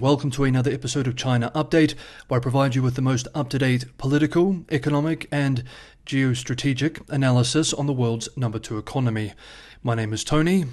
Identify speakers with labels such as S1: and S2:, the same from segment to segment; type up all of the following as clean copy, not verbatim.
S1: Welcome to another episode of China Update, where I provide you with the most up-to-date political, economic, and geostrategic analysis on the world's number 2 economy. My name is Tony.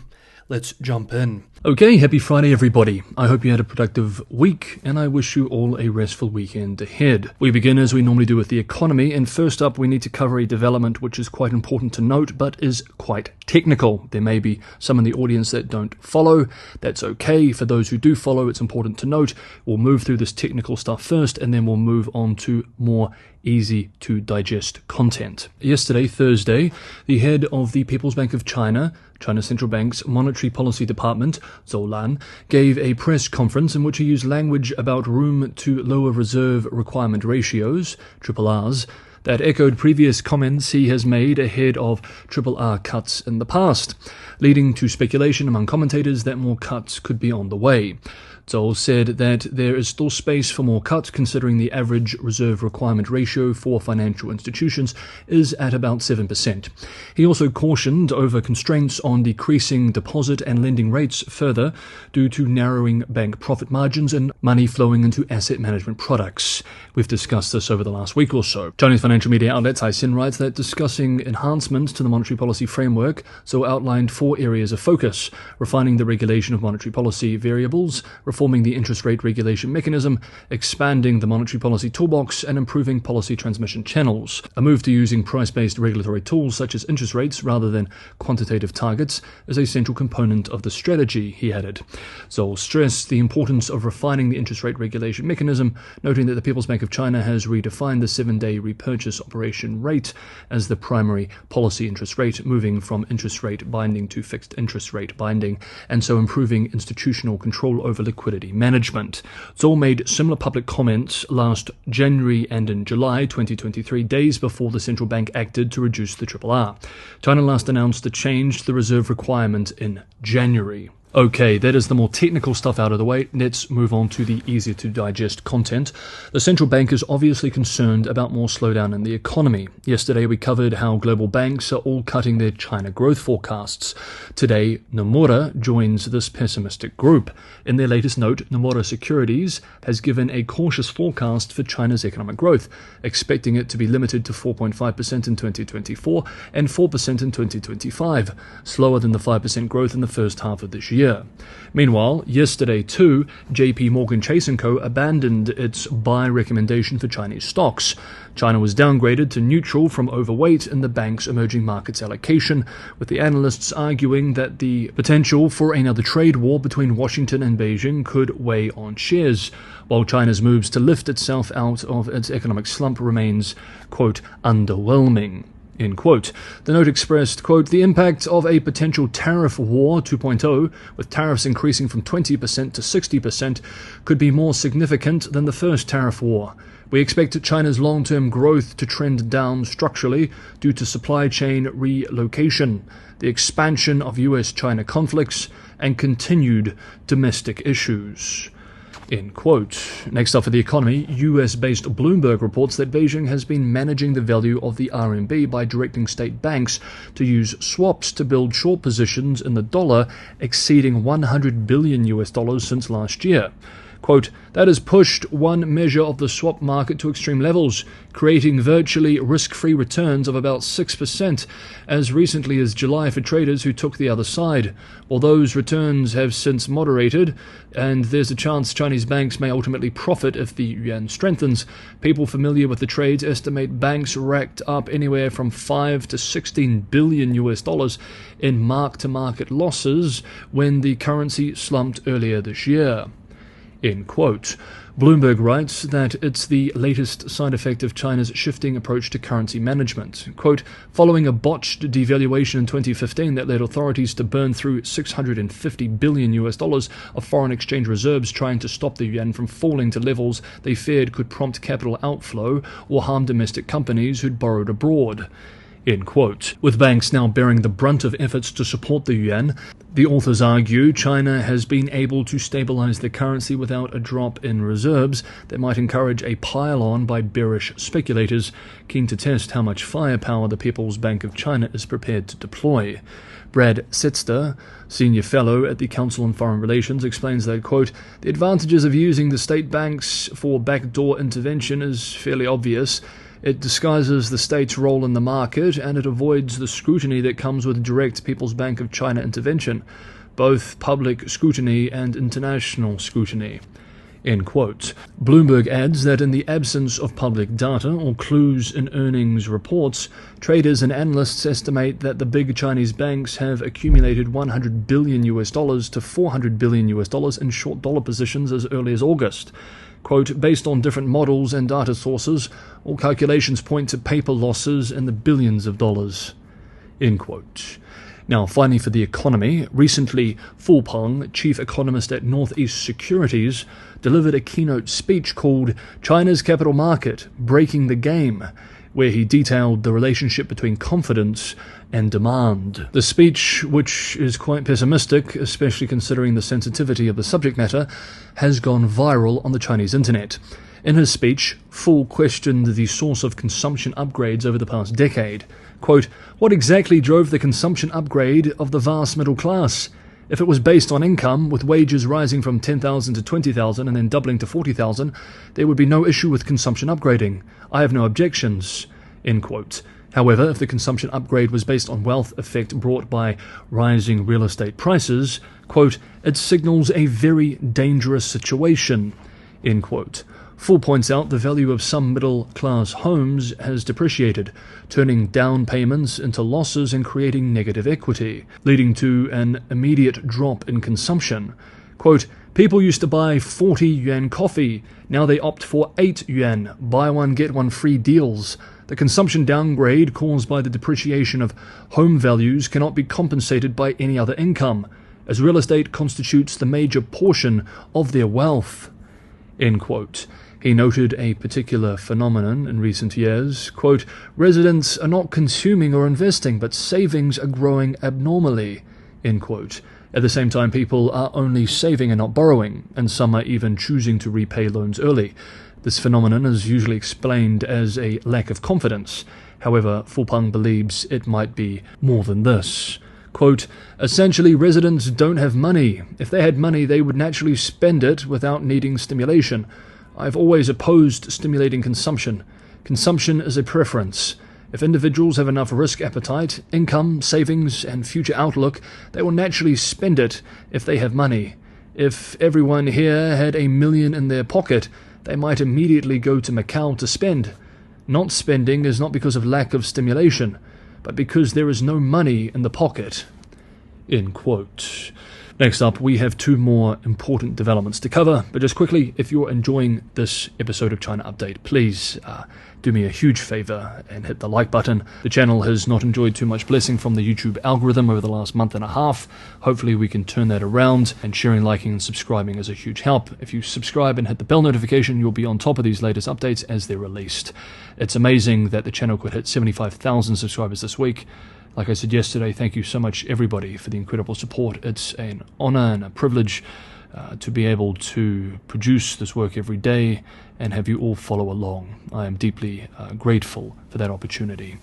S1: Let's jump in.
S2: Okay, happy Friday everybody. I hope you had a productive week and I wish you all a restful weekend ahead. We begin as we normally do with the economy, and first up we need to cover a development which is quite important to note but is quite technical. There may be some in the audience that don't follow. That's okay. For those who do follow, it's important to note. We'll move through this technical stuff first and then we'll move on to more easy to digest content. Yesterday, Thursday, the head of the People's Bank of China, China's central bank's monetary policy department, Zhou Lan, gave a press conference in which he used language about room to lower reserve requirement ratios, RRRs, that echoed previous comments he has made ahead of RRR cuts in the past, leading to speculation among commentators that more cuts could be on the way. Zhou said that there is still space for more cuts considering the average reserve requirement ratio for financial institutions is at about 7%. He also cautioned over constraints on decreasing deposit and lending rates further due to narrowing bank profit margins and money flowing into asset management products. We've discussed this over the last week or so. Chinese financial media outlet Caixin writes that discussing enhancements to the monetary policy framework, Zhou outlined 4 areas of focus: refining the regulation of monetary policy variables, reforming the interest rate regulation mechanism, expanding the monetary policy toolbox, and improving policy transmission channels. A move to using price-based regulatory tools such as interest rates rather than quantitative targets is a central component of the strategy, he added. Zhou stressed the importance of refining the interest rate regulation mechanism, noting that the People's Bank of China has redefined the 7-day repurchase operation rate as the primary policy interest rate, moving from interest rate binding to fixed interest rate binding, and so improving institutional control over liquidity management. Zhou made similar public comments last January and in July 2023, days before the central bank acted to reduce the RRR. China last announced a change to the reserve requirement in January. Okay, that is the more technical stuff out of the way. Let's move on to the easier to digest content. The central bank is obviously concerned about more slowdown in the economy. Yesterday we covered how global banks are all cutting their China growth forecasts. Today, Nomura joins this pessimistic group. In their latest note, Nomura Securities has given a cautious forecast for China's economic growth, expecting it to be limited to 4.5% in 2024 and 4% in 2025, slower than the 5% growth in the first half of this year. Meanwhile, yesterday too, JP Morgan Chase & Co. abandoned its buy recommendation for Chinese stocks. China was downgraded to neutral from overweight in the bank's emerging markets allocation, with the analysts arguing that the potential for another trade war between Washington and Beijing could weigh on shares, while China's moves to lift itself out of its economic slump remains, quote, underwhelming. End quote. The note expressed, quote, the impact of a potential tariff war 2.0, with tariffs increasing from 20% to 60%, could be more significant than the first tariff war. We expect China's long-term growth to trend down structurally due to supply chain relocation, the expansion of US-China conflicts, and continued domestic issues. End quote. Next up for the economy, US-based Bloomberg reports that Beijing has been managing the value of the RMB by directing state banks to use swaps to build short positions in the dollar, exceeding $100 billion since last year. Quote, that has pushed one measure of the swap market to extreme levels, creating virtually risk-free returns of about 6% as recently as July for traders who took the other side. While those returns have since moderated, and there's a chance Chinese banks may ultimately profit if the yuan strengthens, people familiar with the trades estimate banks racked up anywhere from $5 to $16 billion in mark-to-market losses when the currency slumped earlier this year. End quote. Bloomberg writes that it's the latest side effect of China's shifting approach to currency management. Quote, following a botched devaluation in 2015 that led authorities to burn through $650 billion of foreign exchange reserves trying to stop the yuan from falling to levels they feared could prompt capital outflow or harm domestic companies who'd borrowed abroad. End quote. With banks now bearing the brunt of efforts to support the yuan, the authors argue China has been able to stabilize the currency without a drop in reserves that might encourage a pile-on by bearish speculators keen to test how much firepower the People's Bank of China is prepared to deploy. Brad Setzer, senior fellow at the Council on Foreign Relations, explains that, quote, the advantages of using the state banks for backdoor intervention is fairly obvious. It disguises the state's role in the market, and it avoids the scrutiny that comes with direct People's Bank of China intervention, both public scrutiny and international scrutiny. End quote. Bloomberg adds that in the absence of public data or clues in earnings reports, traders and analysts estimate that the big Chinese banks have accumulated $100 billion to $400 billion in short dollar positions as early as August. Quote, based on different models and data sources, all calculations point to paper losses in the billions of dollars. End quote. Now, finally for the economy, recently Peng, chief economist at Northeast Securities, delivered a keynote speech called China's Capital Market, Breaking the Game, where he detailed the relationship between confidence and demand. The speech, which is quite pessimistic, especially considering the sensitivity of the subject matter, has gone viral on the Chinese internet. In his speech, Fu questioned the source of consumption upgrades over the past decade. Quote, what exactly drove the consumption upgrade of the vast middle class? If it was based on income, with wages rising from 10,000 to 20,000 and then doubling to 40,000, there would be no issue with consumption upgrading. I have no objections. End quote. However, if the consumption upgrade was based on wealth effect brought by rising real estate prices, quote, it signals a very dangerous situation. End quote. Fu points out the value of some middle-class homes has depreciated, turning down payments into losses and creating negative equity, leading to an immediate drop in consumption. Quote, people used to buy 40 yuan coffee, now they opt for 8 yuan, buy one get one free deals. The consumption downgrade caused by the depreciation of home values cannot be compensated by any other income, as real estate constitutes the major portion of their wealth. End quote. He noted a particular phenomenon in recent years. Quote, residents are not consuming or investing, but savings are growing abnormally. End quote. At the same time, people are only saving and not borrowing, and some are even choosing to repay loans early. This phenomenon is usually explained as a lack of confidence. However, Peng believes it might be more than this. Quote, essentially, residents don't have money. If they had money, they would naturally spend it without needing stimulation. I've always opposed stimulating consumption. Consumption is a preference. If individuals have enough risk appetite, income, savings, and future outlook, they will naturally spend it if they have money. If everyone here had $1 million in their pocket, they might immediately go to Macau to spend. Not spending is not because of lack of stimulation, but because there is no money in the pocket. End quote. Next up, we have two more important developments to cover, but just quickly, if you're enjoying this episode of China Update, please do me a huge favor and hit the like button. The channel has not enjoyed too much blessing from the YouTube algorithm over the last month and a half. Hopefully we can turn that around, and sharing, liking, and subscribing is a huge help. If you subscribe and hit the bell notification, you'll be on top of these latest updates as they're released. It's amazing that the channel could hit 75,000 subscribers this week. Like I said yesterday, thank you so much, everybody, for the incredible support. It's an honor and a privilege to be able to produce this work every day and have you all follow along. I am deeply grateful for that opportunity.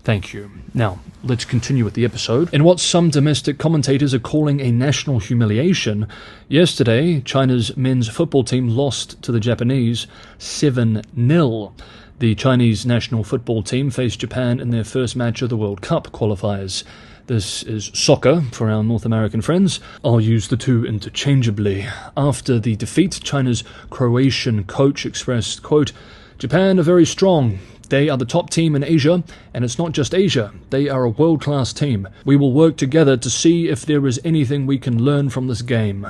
S2: Thank you. Now, let's continue with the episode. In what some domestic commentators are calling a national humiliation, yesterday, China's men's football team lost to the Japanese 7-0. The Chinese national football team faced Japan in their first match of the World Cup qualifiers. This is soccer for our North American friends. I'll use the two interchangeably. After the defeat, China's Croatian coach expressed, quote, Japan are very strong. They are the top team in Asia, and it's not just Asia. They are a world-class team. We will work together to see if there is anything we can learn from this game.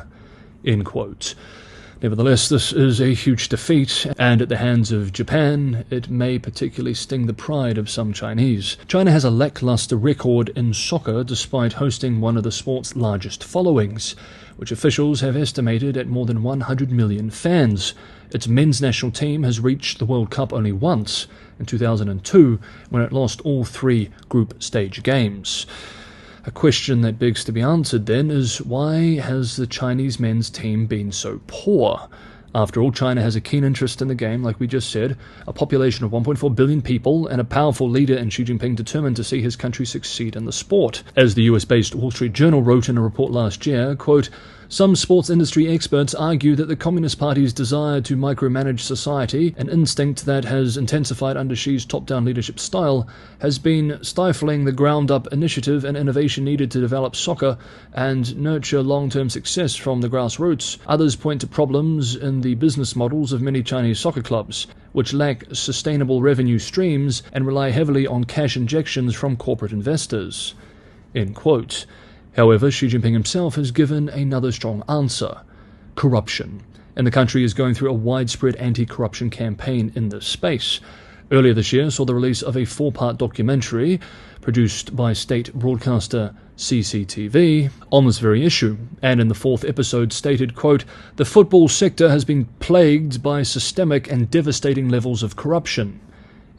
S2: End quote. Nevertheless, this is a huge defeat, and at the hands of Japan, it may particularly sting the pride of some Chinese. China has a lackluster record in soccer despite hosting one of the sport's largest followings, which officials have estimated at more than 100 million fans. Its men's national team has reached the World Cup only once, in 2002, when it lost all 3 group stage games. A question that begs to be answered then is, why has the Chinese men's team been so poor? After all, China has a keen interest in the game, like we just said, a population of 1.4 billion people, and a powerful leader in Xi Jinping determined to see his country succeed in the sport. As the US-based Wall Street Journal wrote in a report last year, quote, "Some sports industry experts argue that the Communist Party's desire to micromanage society, an instinct that has intensified under Xi's top-down leadership style, has been stifling the ground-up initiative and innovation needed to develop soccer and nurture long-term success from the grassroots. Others point to problems in the business models of many Chinese soccer clubs, which lack sustainable revenue streams and rely heavily on cash injections from corporate investors." End quote. However, Xi Jinping himself has given another strong answer: corruption. And the country is going through a widespread anti-corruption campaign in this space. Earlier this year saw the release of a 4-part documentary produced by state broadcaster CCTV on this very issue, and in the 4th episode stated, quote, "The football sector has been plagued by systemic and devastating levels of corruption."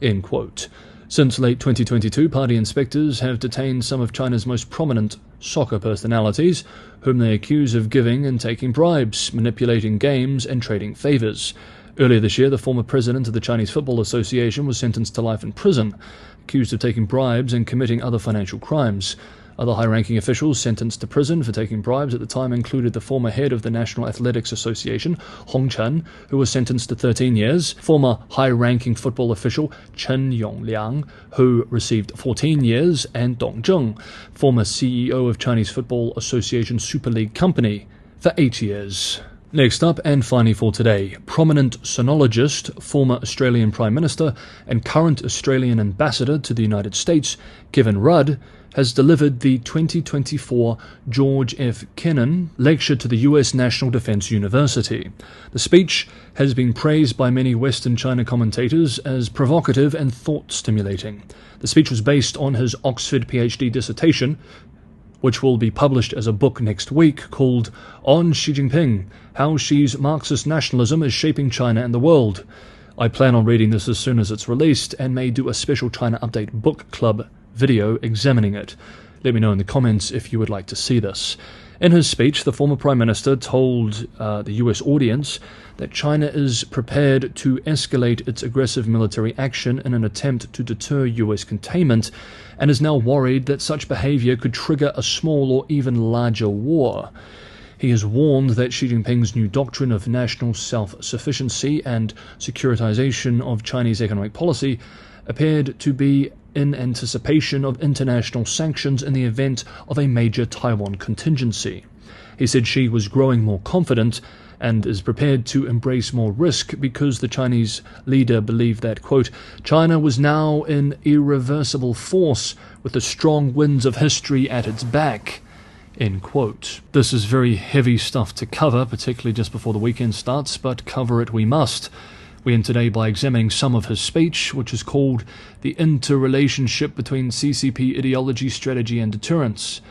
S2: End quote. Since late 2022, party inspectors have detained some of China's most prominent soccer personalities, whom they accuse of giving and taking bribes, manipulating games, and trading favors. Earlier this year, the former president of the Chinese Football Association was sentenced to life in prison, accused of taking bribes and committing other financial crimes. Other high-ranking officials sentenced to prison for taking bribes at the time included the former head of the National Athletics Association, Hong Chen, who was sentenced to 13 years, former high-ranking football official Chen Yongliang, who received 14 years, and Dong Zheng, former CEO of Chinese Football Association Super League Company, for 8 years. Next up, and finally for today, prominent sonologist, former Australian Prime Minister, and current Australian Ambassador to the United States, Kevin Rudd, has delivered the 2024 George F. Kennan Lecture to the U.S. National Defense University. The speech has been praised by many Western China commentators as provocative and thought-stimulating. The speech was based on his Oxford PhD dissertation, which will be published as a book next week, called On Xi Jinping, How Xi's Marxist Nationalism is Shaping China and the World. I plan on reading this as soon as it's released, and may do a special China Update book club video examining it. Let me know in the comments if you would like to see this. In his speech, the former Prime Minister told the US audience that China is prepared to escalate its aggressive military action in an attempt to deter US containment, and is now worried that such behavior could trigger a small or even larger war. He has warned that Xi Jinping's new doctrine of national self-sufficiency and securitization of Chinese economic policy appeared to be in anticipation of international sanctions in the event of a major Taiwan contingency. He said Xi was growing more confident and is prepared to embrace more risk because the Chinese leader believed that, quote, China was now an irreversible force with the strong winds of history at its back, end quote. This is very heavy stuff to cover, particularly just before the weekend starts, but cover it we must. We end today by examining some of his speech, which is called The Interrelationship Between CCP Ideology, Strategy and Deterrence.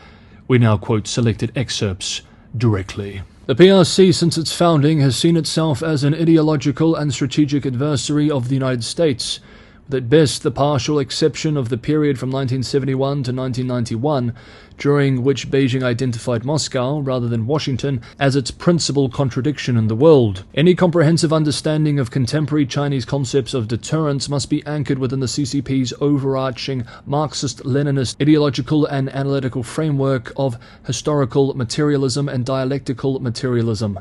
S2: We now quote selected excerpts directly. The PRC, since its founding, has seen itself as an ideological and strategic adversary of the United States, with at best the partial exception of the period from 1971 to 1991, during which Beijing identified Moscow, rather than Washington, as its principal contradiction in the world. Any comprehensive understanding of contemporary Chinese concepts of deterrence must be anchored within the CCP's overarching Marxist-Leninist ideological and analytical framework of historical materialism and dialectical materialism.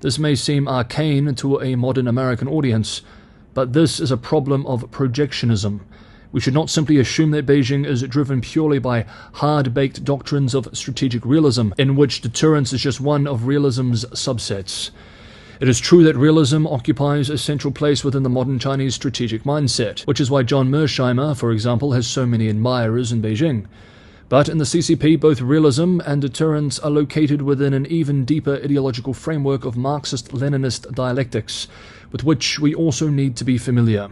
S2: This may seem arcane to a modern American audience, but this is a problem of projectionism. We should not simply assume that Beijing is driven purely by hard-baked doctrines of strategic realism, in which deterrence is just one of realism's subsets. It is true that realism occupies a central place within the modern Chinese strategic mindset, which is why John Mearsheimer, for example, has so many admirers in Beijing. But in the CCP, both realism and deterrence are located within an even deeper ideological framework of Marxist-Leninist dialectics, with which we also need to be familiar.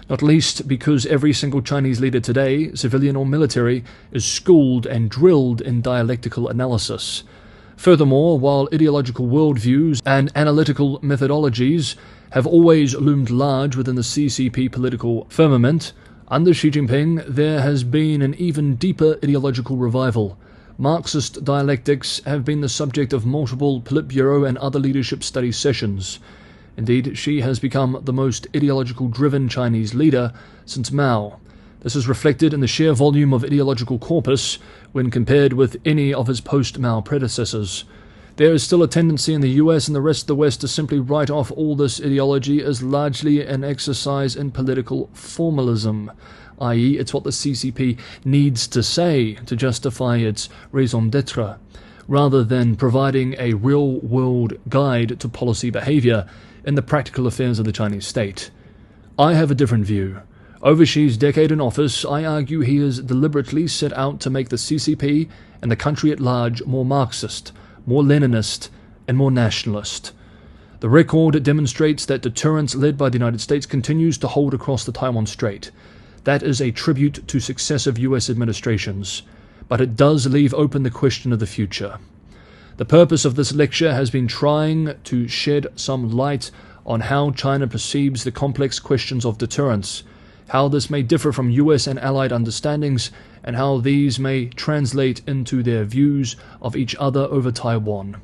S2: Not least because every single Chinese leader today, civilian or military, is schooled and drilled in dialectical analysis. Furthermore, while ideological worldviews and analytical methodologies have always loomed large within the CCP political firmament, under Xi Jinping there has been an even deeper ideological revival. Marxist dialectics have been the subject of multiple Politburo and other leadership study sessions. Indeed, Xi has become the most ideological-driven Chinese leader since Mao. This is reflected in the sheer volume of ideological corpus when compared with any of his post-Mao predecessors. There is still a tendency in the US and the rest of the West to simply write off all this ideology as largely an exercise in political formalism, i.e. it's what the CCP needs to say to justify its raison d'etre, rather than providing a real-world guide to policy behavior in the practical affairs of the Chinese state. I have a different view. Over Xi's decade in office, I argue he has deliberately set out to make the CCP and the country at large more Marxist, more Leninist, and more nationalist. The record demonstrates that deterrence led by the United States continues to hold across the Taiwan Strait. That is a tribute to successive US administrations, but it does leave open the question of the future. The purpose of this lecture has been trying to shed some light on how China perceives the complex questions of deterrence, how this may differ from US and Allied understandings, and how these may translate into their views of each other over Taiwan.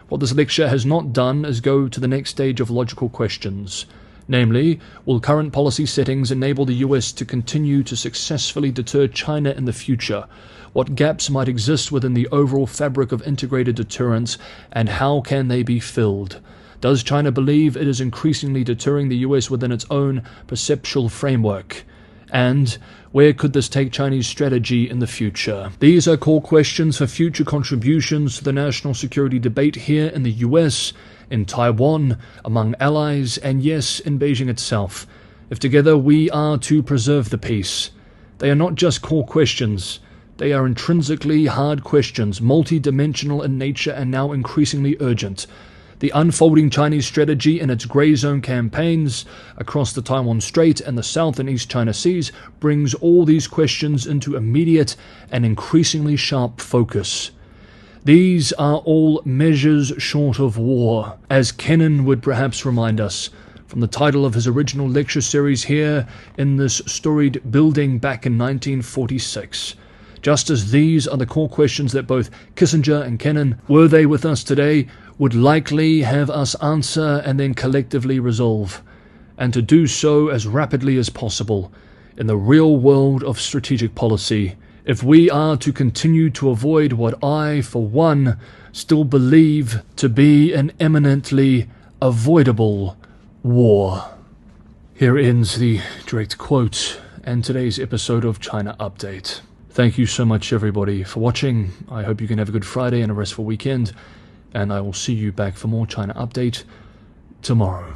S2: What this lecture has not done is go to the next stage of logical questions. Namely, will current policy settings enable the US to continue to successfully deter China in the future? What gaps might exist within the overall fabric of integrated deterrence, and how can they be filled? Does China believe it is increasingly deterring the US within its own perceptual framework? And where could this take Chinese strategy in the future? These are core questions for future contributions to the national security debate here in the US, in Taiwan, among allies, and yes, in Beijing itself, if together we are to preserve the peace. They are not just core questions. They are intrinsically hard questions, multi-dimensional in nature and now increasingly urgent. The unfolding Chinese strategy in its grey zone campaigns across the Taiwan Strait and the South and East China Seas brings all these questions into immediate and increasingly sharp focus. These are all measures short of war, as Kennan would perhaps remind us from the title of his original lecture series here in this storied building back in 1946. Just as these are the core questions that both Kissinger and Kennan, were they with us today, would likely have us answer and then collectively resolve, and to do so as rapidly as possible in the real world of strategic policy, if we are to continue to avoid what I, for one, still believe to be an eminently avoidable war. Here ends the direct quote and today's episode of China Update. Thank you so much, everybody, for watching. I hope you can have a good Friday and a restful weekend, and I will see you back for more China Update tomorrow.